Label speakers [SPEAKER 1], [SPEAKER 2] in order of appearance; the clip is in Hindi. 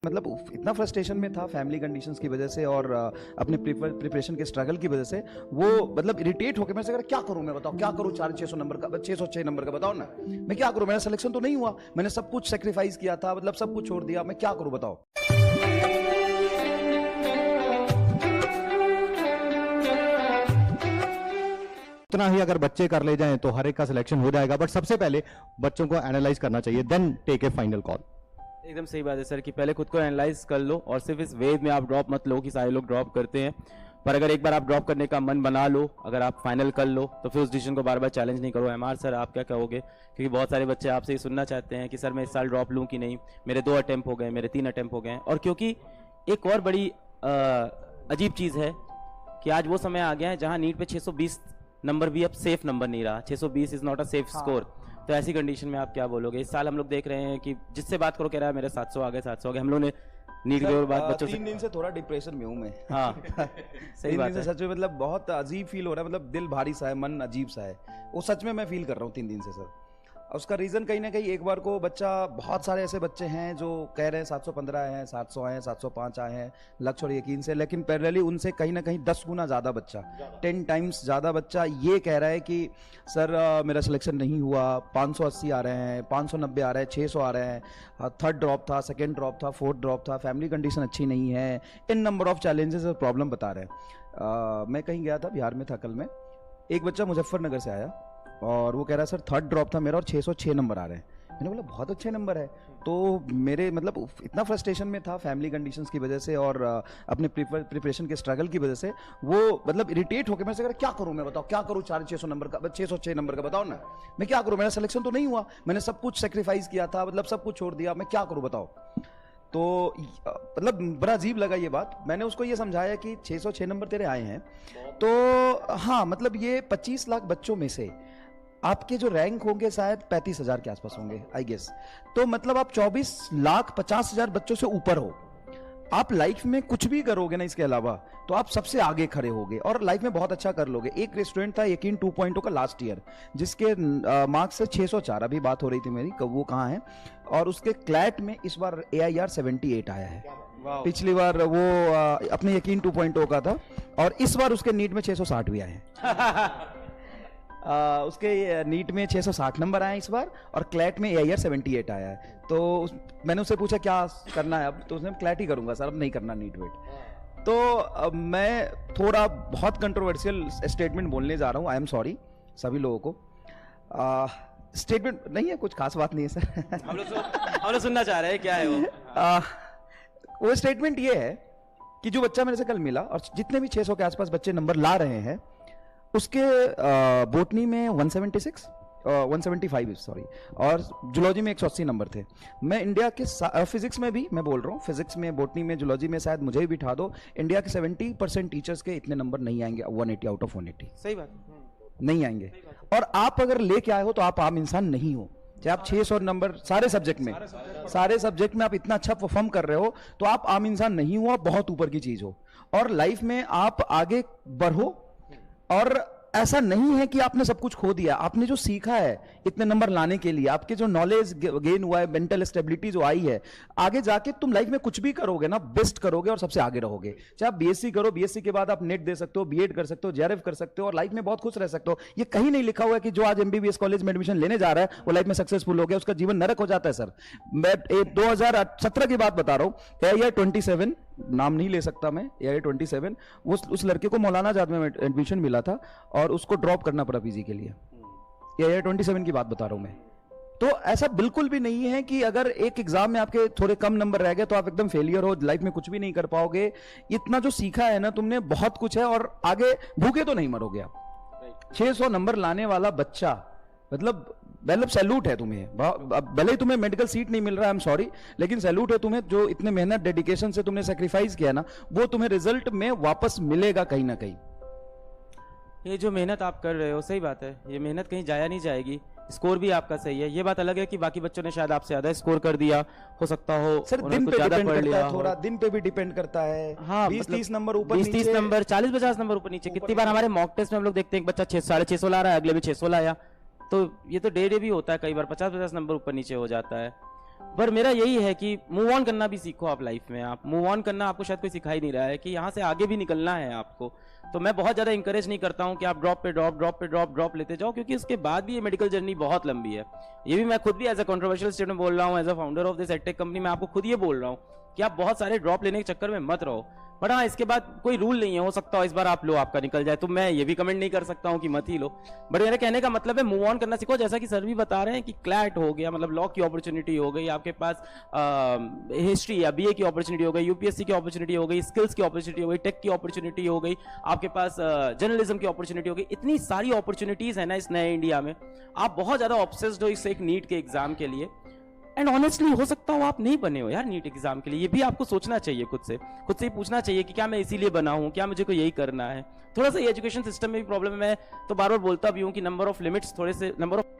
[SPEAKER 1] मतलब इतना फ्रस्ट्रेशन में था फैमिली कंडीशंस की वजह से और अपने प्रिपरेशन के स्ट्रगल की वजह से वो मतलब इरिटेट होकर मेरे से कह रहा क्या करूं मैं, बताओ क्या करूं, 400-600 नंबर का 606 नंबर का बताओ ना, मैं क्या करूं, मेरा सिलेक्शन तो नहीं हुआ, मैंने सब कुछ सेक्रीफाइस किया था, मतलब सब कुछ छोड़ दिया, मैं क्या करूं बताओ।
[SPEAKER 2] इतना ही अगर बच्चे कर ले जाएं तो हर एक का सिलेक्शन हो जाएगा, बट सबसे पहले बच्चों को एनालाइज करना चाहिए, then take a final call.
[SPEAKER 3] एकदम सही बात है सर कि पहले खुद को एनालाइज कर लो और सिर्फ इस वेव में आप ड्रॉप मत लो कि सारे लोग ड्रॉप करते हैं, पर अगर एक बार आप ड्रॉप करने का मन बना लो, अगर आप फाइनल कर लो तो फिर उस डिसीजन को बार बार चैलेंज नहीं करो। एमआर सर आप क्या कहोगे, क्योंकि बहुत सारे बच्चे आपसे ये सुनना चाहते हैं कि सर मैं इस साल ड्रॉप लूँ कि नहीं, मेरे 2 अटेम्प्ट हो गए, मेरे 3 अटेम्प्ट हो गए। और क्योंकि एक और बड़ी अजीब चीज़ है कि आज वो समय आ गया है जहाँ नीट पे 620 नंबर भी अब सेफ नंबर नहीं रहा, 620 is not a safe score. तो ऐसी कंडीशन में आप क्या बोलोगे? इस साल हम लोग देख रहे हैं कि जिससे बात करो कह रहा है मेरे 700 आ गए, 700 आ गए। हम लोग ने नीट के बाद बच्चों से
[SPEAKER 1] 3 दिन से थोड़ा डिप्रेशन में हूँ मैं।
[SPEAKER 3] हाँ सही बात है
[SPEAKER 1] सच में मतलब बहुत अजीब फील हो रहा है, मतलब दिल भारी सा है, मन अजीब सा है, वो सच में मैं फील कर रहा हूँ 3 दिन से सर। उसका रीज़न कहीं ना कहीं एक बार को बच्चा, बहुत सारे ऐसे बच्चे हैं जो कह रहे हैं 715 हैं, 700 हैं, 705 आए हैं, लक्ष्य और यकीन से, लेकिन पैरेलली उनसे कहीं ना कहीं 10 गुना ज़्यादा बच्चा, 10 टाइम्स ज़्यादा बच्चा ये कह रहा है कि सर मेरा सिलेक्शन नहीं हुआ, 580 आ रहे हैं, 590 आ रहे हैं, 600 आ रहे हैं, 3rd ड्रॉप था, 2nd ड्रॉप था, 4th ड्रॉप था, फैमिली कंडीशन अच्छी नहीं है, इन नंबर ऑफ चैलेंजेस और प्रॉब्लम बता रहे हैं। मैं कहीं गया था, बिहार में था कल में, एक बच्चा मुजफ्फरनगर से आया और वो कह रहा है सर 3rd ड्रॉप था मेरा और 606 नंबर आ रहे हैं। मैंने बोला बहुत अच्छे नंबर है। तो मेरे मतलब इतना फ्रस्ट्रेशन में था फैमिली कंडीशंस की वजह से और अपने प्रिपरेशन के स्ट्रगल की वजह से वो मतलब इरिटेट होकर मेरे से कह रहा क्या करूं मैं, बताओ क्या करूं, 400-600 नंबर का 606 नंबर का बताओ ना, मैं क्या करूं, मेरा सिलेक्शन तो नहीं हुआ, मैंने सब कुछ सेक्रीफाइस किया था, मतलब सब कुछ छोड़ दिया, मैं क्या करूं बताओ। तो मतलब बड़ा अजीब लगा ये बात। मैंने उसको ये समझाया कि 606 नंबर तेरे आए हैं, तो हाँ मतलब ये 25 लाख बच्चों में से आपके जो रैंक होंगे शायद 35,000 के आसपास होंगे आई गेस, तो मतलब आप 24,50,000 बच्चों से ऊपर हो। आप लाइफ में कुछ भी करोगे ना इसके अलावा तो आप सबसे आगे खड़े होगे और लाइफ में बहुत अच्छा कर लोगे। एक रेस्टोरेंट था यकीन 2.0 का लास्ट ईयर, जिसके मार्क्स से 604, अभी बात हो रही थी मेरी वो कहाँ है, और उसके क्लैट में इस बार AIR 78 आया है। पिछली बार वो अपने यकीन 2.0 का था और इस बार उसके नीट में 660 भी आए हैं। उसके नीट में 660 नंबर आए इस बार और क्लैट में AIR 78 आया है। तो मैंने उससे पूछा क्या करना है अब, तो उसने क्लैट ही करूंगा सर, अब नहीं करना नीट वेट। तो मैं थोड़ा बहुत कंट्रोवर्शियल स्टेटमेंट बोलने जा रहा हूँ, आई एम सॉरी सभी लोगों को। स्टेटमेंट नहीं है, कुछ खास बात नहीं है सर।
[SPEAKER 3] हम लोग सुनना चाह रहे हैं क्या है
[SPEAKER 1] वो स्टेटमेंट ये है कि जो बच्चा मेरे से कल मिला और जितने भी 600 के आसपास बच्चे नंबर ला रहे हैं उसके बोटनी में 175 सॉरी, और जूलॉजी में 180 नंबर थे। मैं इंडिया के फिजिक्स में भी मैं बोल रहा हूँ, फिजिक्स में, बोटनी में, जूलॉजी में शायद मुझे भी बिठा दो, इंडिया के 70% टीचर्स के इतने नंबर नहीं आएंगे 180 आउट ऑफ 180।
[SPEAKER 3] सही बात
[SPEAKER 1] नहीं आएंगे। और आप अगर लेके आए हो तो आप आम इंसान नहीं हो। चाहे आप 600 नंबर सारे सब्जेक्ट में आप इतना अच्छा परफॉर्म कर रहे हो तो आप आम इंसान नहीं हो, आप बहुत ऊपर की चीज हो और लाइफ में आप आगे बढ़ो। और ऐसा नहीं है कि आपने सब कुछ खो दिया, आपने जो सीखा है इतने नंबर लाने के लिए, आपके जो नॉलेज गेन हुआ है, मेंटल स्टेबिलिटी जो आई है, आगे जाके तुम लाइफ में कुछ भी करोगे ना, बेस्ट करोगे और सबसे आगे रहोगे। चाहे आप BSc करो, BSc के बाद आप नेट दे सकते हो, B.Ed कर सकते हो, JRF कर सकते हो और लाइफ में बहुत खुश रह सकते हो। ये कहीं नहीं लिखा हुआ है कि जो आज MBBS कॉलेज में एडमिशन लेने जा रहा है वो लाइफ में सक्सेसफुल हो गया, उसका जीवन नरक हो जाता है सर। मैं 2017 की बात बता रहा हूँ, AIR 27 नाम नहीं ले सकता मैं, AIR 27 उस लड़के को मौलाना आजाद में एडमिशन मिला था और उसको ड्रॉप करना पड़ा PG के लिए। AIR 27 की बात बता रहा हूं मैं। तो ऐसा बिल्कुल भी नहीं है कि अगर एक एग्जाम में आपके थोड़े कम नंबर रह गए तो आप एकदम फेलियर हो, लाइफ में कुछ भी नहीं कर पाओगे। इतना जो सीखा है ना तुमने, बहुत कुछ है और आगे भूखे तो नहीं मरोगे आप। 600 नंबर लाने वाला बच्चा मतलब सैल्यूट है तुम्हें, भले ही तुम्हें मेडिकल सीट नहीं मिल रहा है, आई एम सॉरी, लेकिन सैल्यूट है तुम्हें, जो इतने मेहनत डेडिकेशन से तुमने सेक्रीफाइस किया ना, वो तुम्हें रिजल्ट में वापस मिलेगा कहीं ना कहीं।
[SPEAKER 3] ये जो मेहनत आप कर रहे हो सही बात है, ये मेहनत कहीं जाया नहीं जाएगी। स्कोर भी आपका सही है, ये बात अलग है कि बाकी बच्चों ने शायद आपसे ज्यादा स्कोर कर दिया, हो सकता हो
[SPEAKER 1] सर दिन पे डिपेंड करता है, थोड़ा दिन पे भी डिपेंड करता है। हाँ 20-30 नंबर ऊपर
[SPEAKER 3] 20-30 नंबर 40-50 नंबर ऊपर नीचे। कितनी बार हमारे मॉक टेस्ट में हम लोग देखते हैं एक बच्चा 650 ला रहा है, अगले भी 600 लाया, तो ये तो डे भी होता है, कई बार 50-50 नंबर ऊपर नीचे हो जाता है। पर मेरा यही है कि मूव ऑन करना भी सीखो आप लाइफ में। आप मूव ऑन करना आपको शायद कोई सिखा ही नहीं रहा है कि यहाँ से आगे भी निकलना है आपको। तो मैं बहुत ज़्यादा इंकरेज नहीं करता हूँ कि आप ड्रॉप पे ड्रॉप, ड्रॉप पे ड्रॉप, ड्रॉप लेते जाओ, क्योंकि उसके बाद भी ये मेडिकल जर्नी बहुत लंबी है। ये भी मैं खुद भी एज अ कंट्रोवर्शियल स्टेटमेंट बोल रहा हूँ, as a founder of this edtech company मैं आपको खुद ये बोल रहा हूँ कि आप बहुत सारे ड्रॉप लेने के चक्कर में मत रहो। बट हाँ, इसके बाद कोई रूल नहीं है, हो सकता हो इस बार आप लो आपका निकल जाए, तो मैं ये भी कमेंट नहीं कर सकता हूँ कि मत ही लो। बट मेरा कहने का मतलब है मूव ऑन करना सीखो। जैसा कि सर भी बता रहे हैं कि क्लैट हो गया, मतलब लॉ की अपॉर्चुनिटी हो गई आपके पास, हिस्ट्री या बीए की अपॉर्चुनिटी हो गई, यूपीएससी की अपॉर्चुनिटी हो गई, स्किल्स की अपॉर्चुनिटी हो गई, टेक की अपॉर्चुनिटी हो गई, आपके पास जर्नलिज्म की अपॉर्चुनिटी हो गई। इतनी सारी अपॉर्चुनिटीज है ना इस नए इंडिया में। आप बहुत ज्यादा ऑब्सेस्ड हो इस एक नीट के एग्जाम के लिए, एंड ऑनेस्टली हो सकता हो आप नहीं बने हो यार नीट एग्जाम के लिए। ये भी आपको सोचना चाहिए, खुद से ही पूछना चाहिए कि क्या मैं इसीलिए बना हूं, क्या मुझे को यही करना है। थोड़ा सा एजुकेशन सिस्टम में भी प्रॉब्लम है। मैं तो बार बार बोलता भी हूँ कि नंबर ऑफ लिमिट्स, थोड़े से नंबर ऑफ